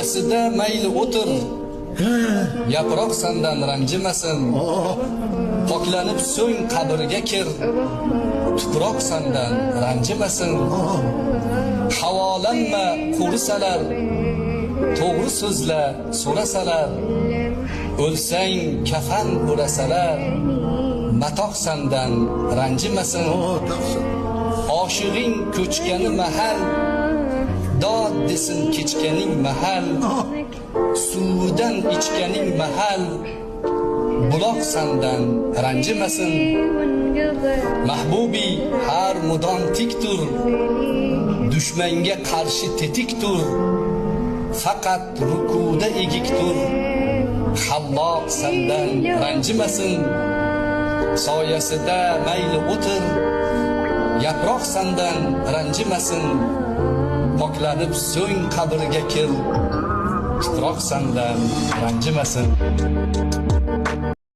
Sida mayli o'tir, yaproq sandan ranjimasin. Poklanib so'ng qabrga kir, tuproq sandan ranjimasin. Havolanma qurisalar, to'g'ri so'zla so'rasalar. O'lsang kafan o'rasalar, matoq sandan ranjimasin. Oshig'ing ko'chgani mahal, dod desin kechganing mahal. Suvidan ichganing mahal, buloq sandan ranjimasin. Mahbubi har mudom tik tur, dushmanga qarshi tetik tur. Faqat rukuda egik tur, Halloq sandan ranjimasin. Soyasida mayli o'tir, yaproq sandan ranjimasin. Poklanib so'ng qabrga kir, tuproq sandan ranjimasin.